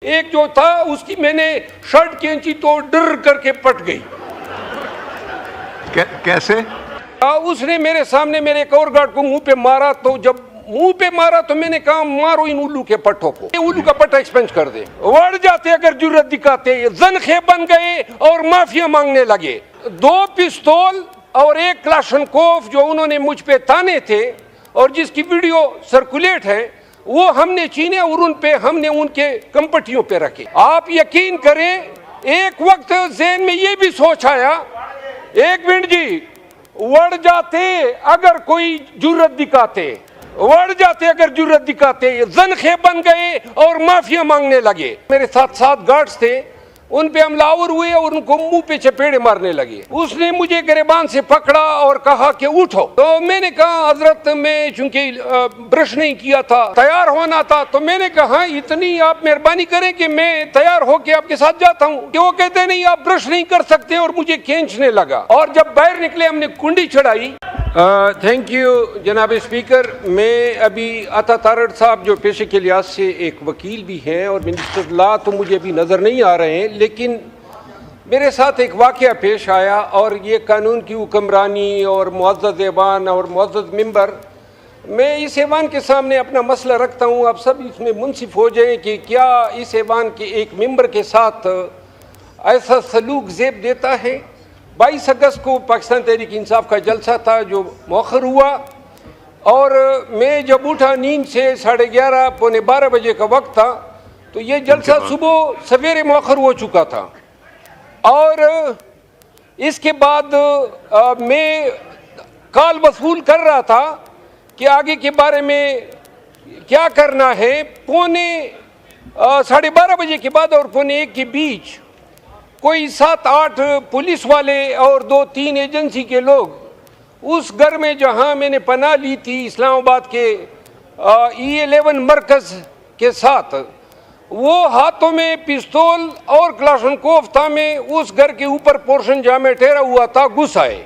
ایک جو تھا اس کی میں نے شرٹ کھینچی تو ڈر کر کے پٹ گئی. کیسے؟ اس نے میرے سامنے میرے ایک اور گارڈ کو منہ پہ مارا, تو جب منہ پہ مارا تو میں نے کہا مارو ان الو کے پٹھوں کو, الو کا پٹھا ایکسپینس کر دے. وڑ جاتے اگر جرت دکھاتے, زنخے بن گئے اور معافیا مانگنے لگے. 2 پستول اور 1 کلاشنکوف جو انہوں نے مجھ پہ تانے تھے اور جس کی ویڈیو سرکولیٹ ہے, وہ ہم نے چھینے اور ان پہ ہم نے ان کے کمپٹیوں پہ رکھے. آپ یقین کریں ایک وقت ذہن میں یہ بھی سوچ آیا, 1 منٹ جی, وڑ جاتے اگر کوئی جرت دکھاتے, وڑ جاتے اگر جرت دکھاتے, زنخے بن گئے اور معافیا مانگنے لگے. میرے ساتھ 7 گارڈز تھے, ان پہ حملہ آور ہوئے اور ان کو منہ پہ چپیڑے مارنے لگے. اس نے مجھے گریبان سے پکڑا اور کہا کہ اٹھو. تو میں نے کہا حضرت میں چونکہ برش نہیں کیا تھا, تیار ہونا تھا, تو میں نے کہا اتنی آپ مہربانی کریں کہ میں تیار ہو کے آپ کے ساتھ جاتا ہوں. کہ وہ کہتے نہیں آپ برش نہیں کر سکتے اور مجھے کھینچنے لگا. اور جب باہر نکلے ہم نے کنڈی چڑھائی. تھینک یو جناب اسپیکر. میں ابھی عطا تارڑ صاحب جو پیشے کے لحاظ سے ایک وکیل بھی ہیں اور منسٹر لا تو مجھے ابھی نظر نہیں آ رہے ہیں, لیکن میرے ساتھ ایک واقعہ پیش آیا اور یہ قانون کی حکمرانی اور معزز ایوان اور معزز ممبر, میں اس ایوان کے سامنے اپنا مسئلہ رکھتا ہوں. آپ سب اس میں منصف ہو جائیں کہ کیا اس ایوان کے ایک ممبر کے ساتھ ایسا سلوک زیب دیتا ہے. 22 اگست کو پاکستان تحریک انصاف کا جلسہ تھا جو مؤخر ہوا, اور میں جب اٹھا نیند سے 11:30 پونے 12 بجے کا وقت تھا, تو یہ جلسہ صبح سویرے مؤخر ہو چکا تھا. اور اس کے بعد میں کال وصول کر رہا تھا کہ آگے کے بارے میں کیا کرنا ہے. پونے 12:30 بجے کے بعد اور پونے 1 کے بیچ کوئی 7-8 پولیس والے اور 2-3 ایجنسی کے لوگ اس گھر میں جہاں میں نے پناہ لی تھی اسلام آباد کے E11 مرکز کے ساتھ, وہ ہاتھوں میں پستول اور کلاشنکوف تھا, میں اس گھر کے اوپر پورشن جہاں میں ٹھہرا ہوا تھا گھس آئے.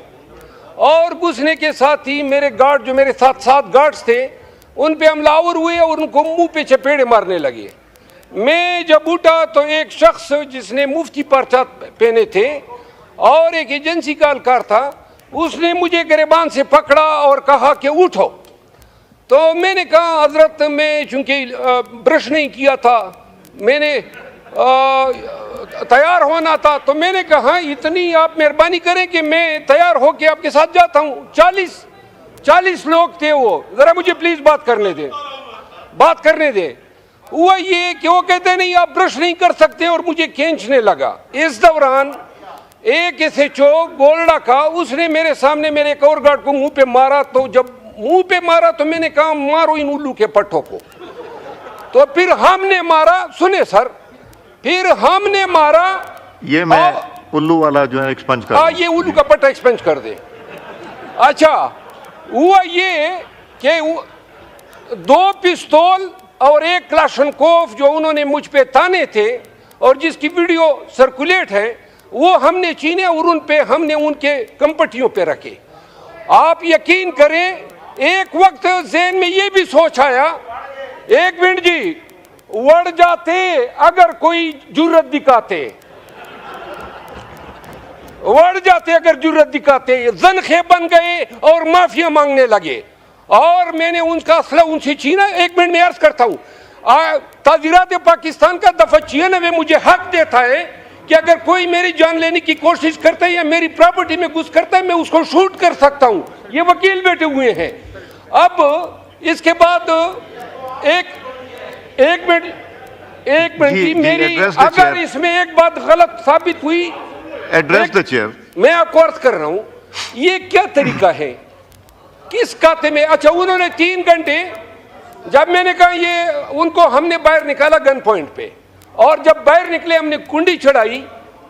اور گھسنے کے ساتھ ہی میرے گارڈ جو میرے ساتھ 7 گارڈز تھے ان پہ حملہ آور ہوئے اور ان کو منہ پہ چپیڑے مارنے لگے. میں جب اٹھا تو ایک شخص جس نے مفتی پرچہ پہنے تھے اور ایک ایجنسی کا اہلکار تھا, اس نے مجھے گریبان سے پکڑا اور کہا کہ اٹھو. تو میں نے کہا حضرت میں چونکہ برش نہیں کیا تھا, میں نے تیار ہونا تھا, تو میں نے کہا اتنی آپ مہربانی کریں کہ میں تیار ہو کے آپ کے ساتھ جاتا ہوں. 40 لوگ تھے, وہ ذرا مجھے پلیز بات کرنے دیں. ہوا یہ کہ وہ کہتے نہیں آپ برش نہیں کر سکتے اور مجھے کھینچنے لگا. اس دوران ایک SHO گولڈا کا, اس نے میرے سامنے میرے ایک اور گارڈ کو منہ پہ مارا, تو جب منہ پہ مارا تو میں نے کہا مارو ان الو کے پٹھوں کو. تو پھر ہم نے مارا, سنے سر, پھر ہم نے مارا. یہ میں الو والا جو ہے ایکسپنج کر یہ الو کا پٹھا ایکسپنج کر دے. اچھا, ہوا یہ کہ 2 پستول اور 1 کلاشنکوف جو انہوں نے مجھ پہ تانے تھے اور جس کی ویڈیو سرکولیٹ ہے, وہ ہم نے چھینے اور ان پہ ہم نے ان کے کمپٹیوں پہ رکھے. آپ یقین کریں ایک وقت ذہن میں یہ بھی سوچ آیا, 1 منٹ جی, وڑ جاتے اگر کوئی جرت دکھاتے, وڑ جاتے اگر جرت دکھاتے, زنخے بن گئے اور معافیا مانگنے لگے. اور میں نے ان کا اسلحہ ان سے چھینا. 1 منٹ میں عرض کرتا ہوں, تعزیرات پاکستان کا دفعہ 96 مجھے حق دیتا ہے کہ اگر کوئی میری جان لینے کی کوشش کرتا ہے یا میری پراپرٹی میں گھس کرتا ہے میں اس کو شوٹ کر سکتا ہوں. یہ وکیل بیٹھے ہوئے ہیں. اب اس کے بعد ایک منٹ کی میری, اگر اس میں ایک بات غلط ثابت ہوئی, ایڈریس دا چیئر. میں آپ کو عرض کر رہا ہوں یہ کیا طریقہ ہے, کس کھاتے میں. اچھا, انہوں نے 3 گھنٹے, جب میں نے کہا یہ ان کو ہم نے باہر نکالا گن پوائنٹ پہ, اور جب باہر نکلے ہم نے کنڈی چڑھائی,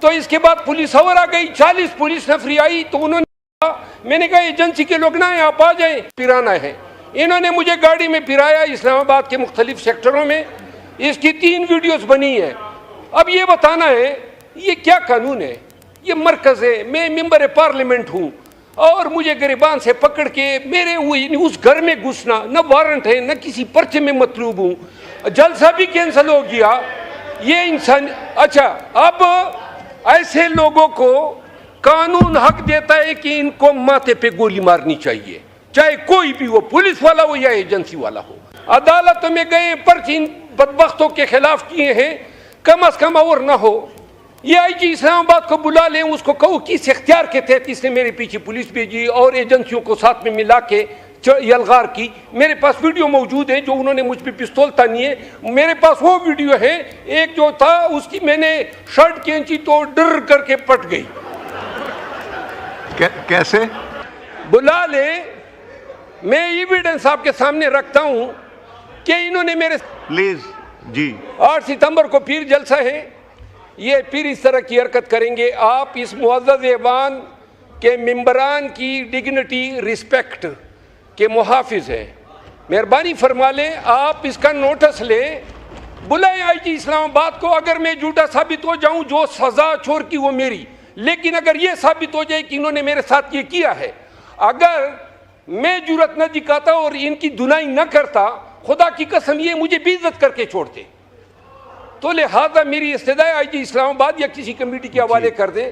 تو اس کے بعد پولیس اور آ گئی, 40 پولیس نفری آئی. تو انہوں نے کہا, میں نے کہا ایجنسی کے لوگ نہ آپ آ جائیں, پرانا ہے. انہوں نے مجھے گاڑی میں پھرایا اسلام آباد کے مختلف سیکٹروں میں. اس کی 3 ویڈیوز بنی ہیں. اب یہ بتانا ہے یہ کیا قانون ہے, یہ مرکز ہے, میں ممبر پارلیمنٹ ہوں, اور مجھے گریبان سے پکڑ کے میرے اس گھر میں گھسنا, نہ وارنٹ ہے نہ کسی پرچے میں مطلوب ہوں. جلسہ بھی کینسل ہو گیا. یہ انسان اچھا اب ایسے لوگوں کو قانون حق دیتا ہے کہ ان کو ماتھے پہ گولی مارنی چاہیے، چاہے کوئی بھی ہو، پولیس والا ہو یا ایجنسی والا ہو. عدالتوں میں گئے پرچے ان بدبختوں کے خلاف کیے ہیں، کم از کم اور نہ ہو. یہ آئی جی اسلام آباد کو بلا لیں، اس کو کہو کس اختیار کے تحت اس نے میرے پیچھے پولیس بھیجی اور ایجنسیوں کو ساتھ میں ملا کے یلغار کی. میرے پاس ویڈیو موجود ہے جو انہوں نے مجھ پہ پستول تانی ہے، میرے پاس وہ ویڈیو ہے. ایک جو تھا اس کی میں نے شرٹ کھینچی تو ڈر کر کے پٹ گئی. کیسے؟ بلا لیں، میں ایویڈنس آپ کے سامنے رکھتا ہوں کہ انہوں نے میرے پلیز جی 8 ستمبر کو پیر جلسہ ہے، یہ پھر اس طرح کی حرکت کریں گے. آپ اس معزز ایوان کے ممبران کی ڈگنیٹی رسپیکٹ کے محافظ ہیں، مہربانی فرما لیں آپ اس کا نوٹس لیں. بلائیں آئی جی اسلام آباد کو. اگر میں جھوٹا ثابت ہو جاؤں جو سزا چور کی وہ میری، لیکن اگر یہ ثابت ہو جائے کہ انہوں نے میرے ساتھ یہ کیا ہے، اگر میں جرأت نہ دکھاتا اور ان کی دنائی نہ کرتا، خدا کی قسم یہ مجھے بے عزت کر کے چھوڑتے. تو لہذا میری استدعا آئی جی اسلام آباد یا کسی کمیٹی کے حوالے کر دیں.